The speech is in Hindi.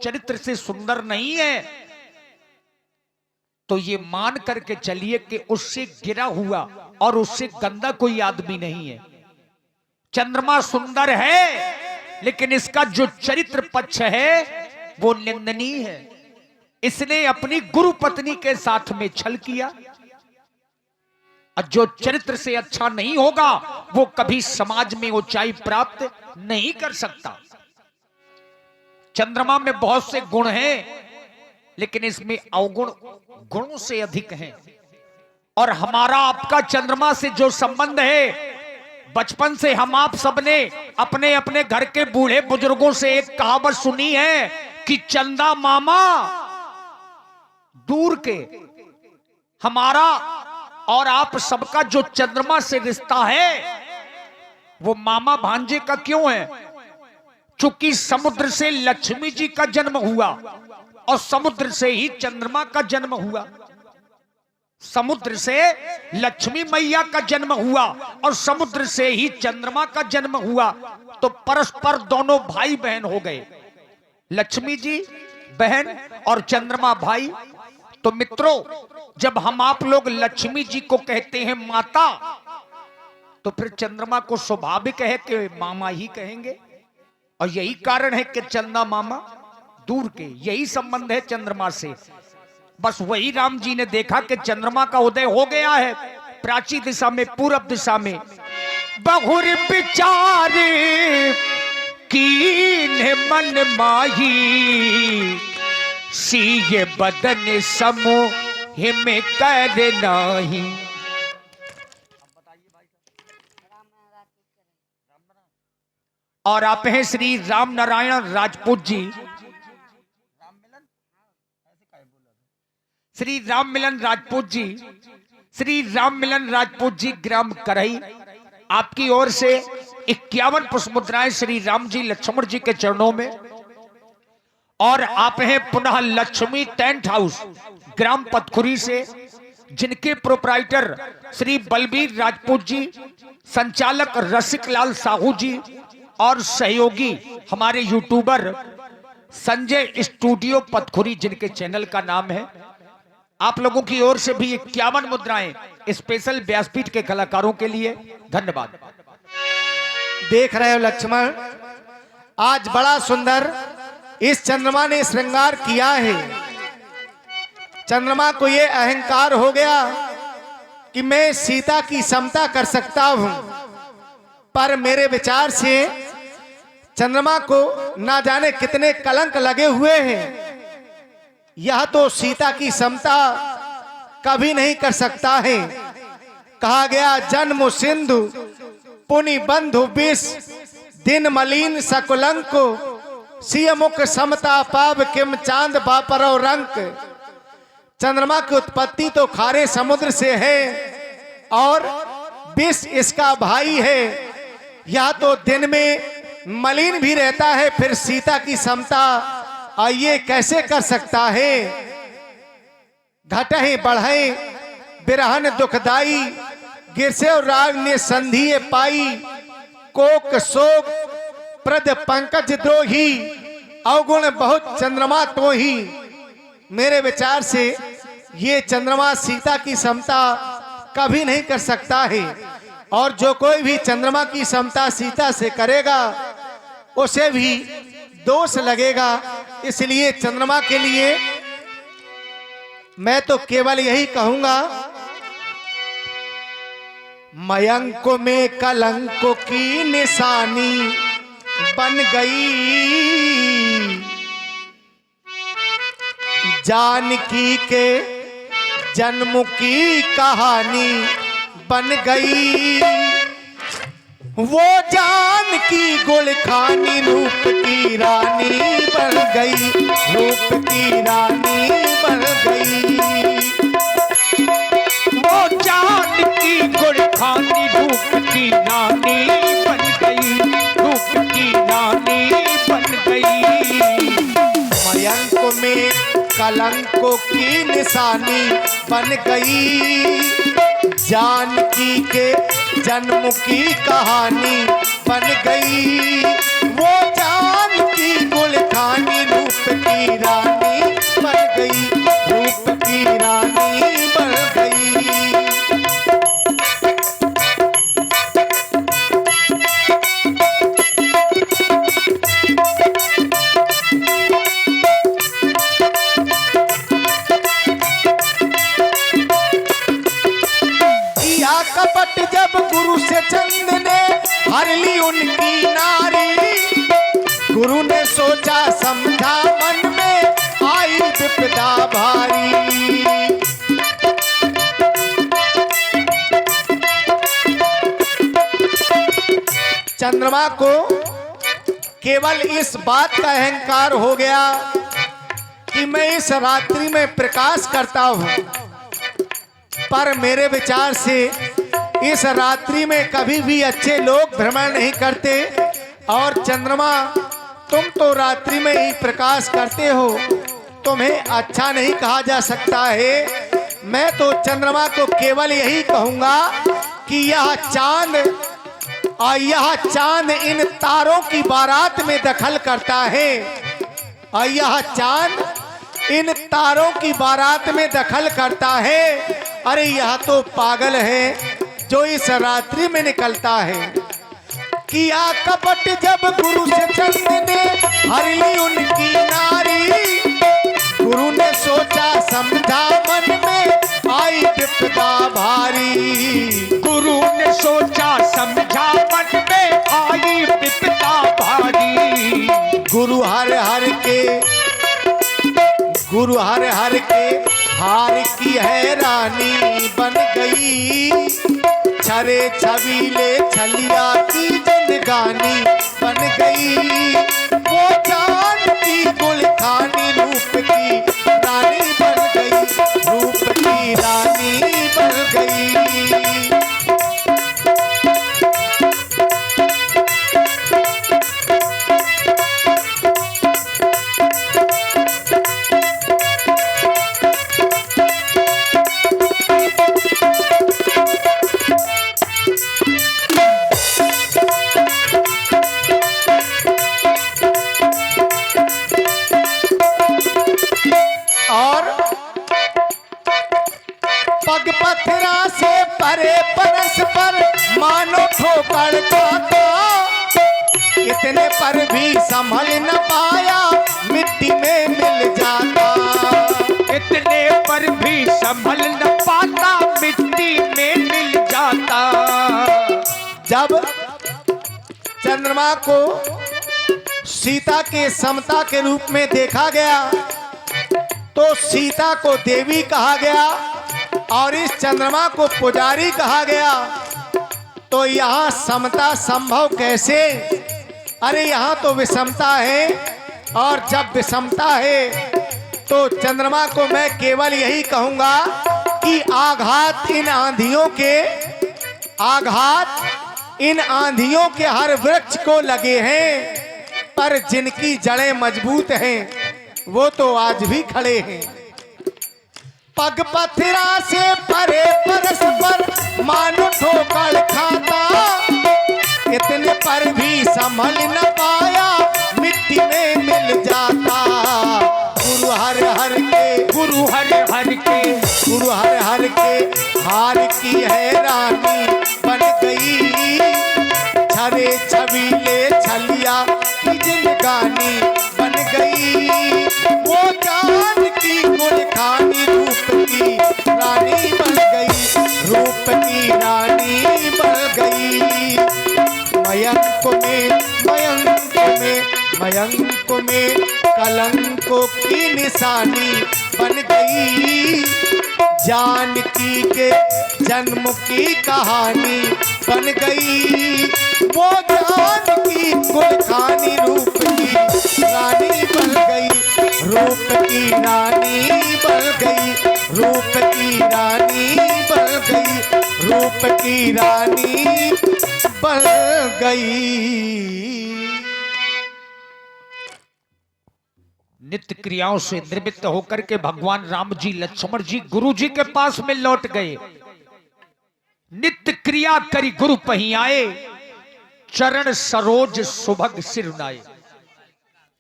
चरित्र से सुंदर नहीं है तो ये मान करके चलिए कि उससे गिरा हुआ और उससे गंदा कोई आदमी नहीं है। चंद्रमा सुंदर है लेकिन इसका जो चरित्र पक्ष है वो निंदनीय है। इसने अपनी गुरु पत्नी के साथ में छल किया और जो चरित्र से अच्छा नहीं होगा वो कभी समाज में ऊंचाई प्राप्त नहीं कर सकता। चंद्रमा में बहुत से गुण हैं लेकिन इसमें अवगुण गुणों से अधिक हैं। और हमारा आपका चंद्रमा से जो संबंध है, बचपन से हम आप सबने अपने अपने घर के बूढ़े बुजुर्गों से एक कहावत सुनी है कि चंदा मामा दूर के। हमारा और आप सबका जो चंद्रमा से रिश्ता है वो मामा भांजे का क्यों है? चूंकि समुद्र से लक्ष्मी जी का जन्म हुआ और समुद्र से ही चंद्रमा का जन्म हुआ। समुद्र से लक्ष्मी मैया का जन्म हुआ और समुद्र से ही चंद्रमा का जन्म हुआ, तो परस्पर दोनों भाई बहन हो गए। लक्ष्मी जी बहन और चंद्रमा भाई। तो मित्रों, जब हम आप लोग लक्ष्मी जी को कहते हैं माता, तो फिर चंद्रमा को स्वाभाविक है कि मामा ही कहेंगे। और यही कारण है कि चंदा मामा दूर के, यही संबंध है चंद्रमा से। बस वही राम जी ने देखा कि चंद्रमा का उदय हो गया है प्राची दिशा में, पूरब दिशा में। बहुर विचार कीन्ह मन माही, सीये बदन समूह में कर नाही। और आप हैं श्री राम नारायण राजपूत जी, श्री राम मिलन राजपूत जी, श्री राम मिलन राजपूत जी ग्राम करही, आपकी ओर से 51 पुष्प मुद्राएं श्री राम जी लक्ष्मण जी के चरणों में। और आप हैं पुनः लक्ष्मी टेंट हाउस ग्राम पतखुरी से, जिनके प्रोप्राइटर श्री बलबीर राजपूत जी, संचालक रसिक लाल साहू जी और सहयोगी हमारे यूट्यूबर संजय स्टूडियो पतखुरी, जिनके चैनल का नाम है। आप लोगों की ओर से भी 51 मुद्राएं स्पेशल व्यासपीठ के कलाकारों के लिए। धन्यवाद। देख रहे हो लक्ष्मण, आज बड़ा सुंदर इस चंद्रमा ने श्रृंगार किया है। चंद्रमा को ये अहंकार हो गया कि मैं सीता की समता कर सकता हूं, पर मेरे विचार से चंद्रमा को ना जाने कितने कलंक लगे हुए हैं। यह तो सीता की समता कभी नहीं कर सकता है। कहा गया जन्म सिंधु पुनि बंधु विष, दिन मलिन सकुलंक, सिय मुख समता पाव किम चांद बापरो रंक। चंद्रमा की उत्पत्ति तो खारे समुद्र से है और विष इसका भाई है। यह तो दिन में मलिन भी रहता है, फिर सीता की समता ये कैसे कर सकता है? घटहि बढ़े बिरहन दुखदाई, गिरसे और राग ने संधि पाई। कोक शोक प्रद पंकज द्रोही, अवगुण बहुत चंद्रमा तो ही। मेरे विचार से ये चंद्रमा सीता की समता कभी नहीं कर सकता है। और जो कोई भी चंद्रमा की समता सीता से करेगा उसे भी दोष लगेगा। इसलिए चंद्रमा के लिए मैं तो केवल यही कहूंगा, मयंक में कलंक की निशानी बन गई, जानकी के जन्म की कहानी बन गई। वो जानकी गुलखानी रूप की रानी बन गई, रूप की रानी बन गई। वो जानकी गुलखानी रूप की रानी बन गई, रूप की रानी बन गई। मयंक में कलंकों की निशानी बन गई, जानकी के जन्म की कहानी बन गई। वो जानकी गुलखानी रूप की रानी बन गई, रूप की रानी बन गई। कपट जब गुरु से चंद ने हर ली उनकी नारी, गुरु ने सोचा समझा मन में आई विपदा भारी। चंद्रमा को केवल इस बात का अहंकार हो गया कि मैं इस रात्रि में प्रकाश करता हूं, पर मेरे विचार से इस रात्रि में कभी भी अच्छे लोग भ्रमण नहीं करते। और चंद्रमा, तुम तो रात्रि में ही प्रकाश करते हो, तुम्हें अच्छा नहीं कहा जा सकता है। मैं तो चंद्रमा को केवल यही कहूंगा कि यह चांद इन तारों की बारात में दखल करता है, और यह चांद इन तारों की बारात में दखल करता है। अरे यह तो पागल है जो इस रात्रि में निकलता है। किया कपट जब गुरु से चंद ने हर ली उनकी नारी, गुरु ने सोचा समझा मन में आई विपदा भारी। गुरु ने सोचा समझा मन में आई विपदा भारी। गुरु हर हर के हार की है रानी बन गई, छरे छबीले छलिया की जिंदगानी बन गई। वो जान की गुलखानी रूप की रानी बन गई, रूप की रानी बन गई। और पग पथरा से परे परस पर मानो ठोकर खाता, इतने पर भी संभल न पाया मिट्टी में मिल जाता। इतने पर भी संभल न पाता मिट्टी में मिल जाता। जब चंद्रमा को सीता के समता के रूप में देखा गया तो सीता को देवी कहा गया और इस चंद्रमा को पुजारी कहा गया। तो यहाँ समता संभव कैसे? अरे यहाँ तो विषमता है, और जब विषमता है तो चंद्रमा को मैं केवल यही कहूंगा कि आघात इन आंधियों के हर वृक्ष को लगे हैं, पर जिनकी जड़ें मजबूत हैं वो तो आज भी खड़े हैं। पग पथरा से परे परस पर मानो ठोकर खाता, इतने पर भी संभल न पाया मिट्टी में मिल जाता। गुरु हर हर के हार की है रानी बन गई, छरे छबीले छलिया की जिंदगानी बन गई। वो जान की गुलखानी रूप की रानी बन गई, रूप की रानी बन गई। मयंक में कलंकों की निशानी बन गई, जानकी के जन्म की कहानी बन गई। वो जानकी गुलखानी रूप की रानी बन गई, रूप की रानी बन गई, रूप की रानी बन गई, रूप की रानी बन गई। नित्य क्रियाओं से निर्मित होकर के भगवान राम जी लक्ष्मण जी गुरु जी के पास में लौट गए। नित्य क्रिया करी गुरु पहियाए, चरण सरोज सुभग सिर नाये।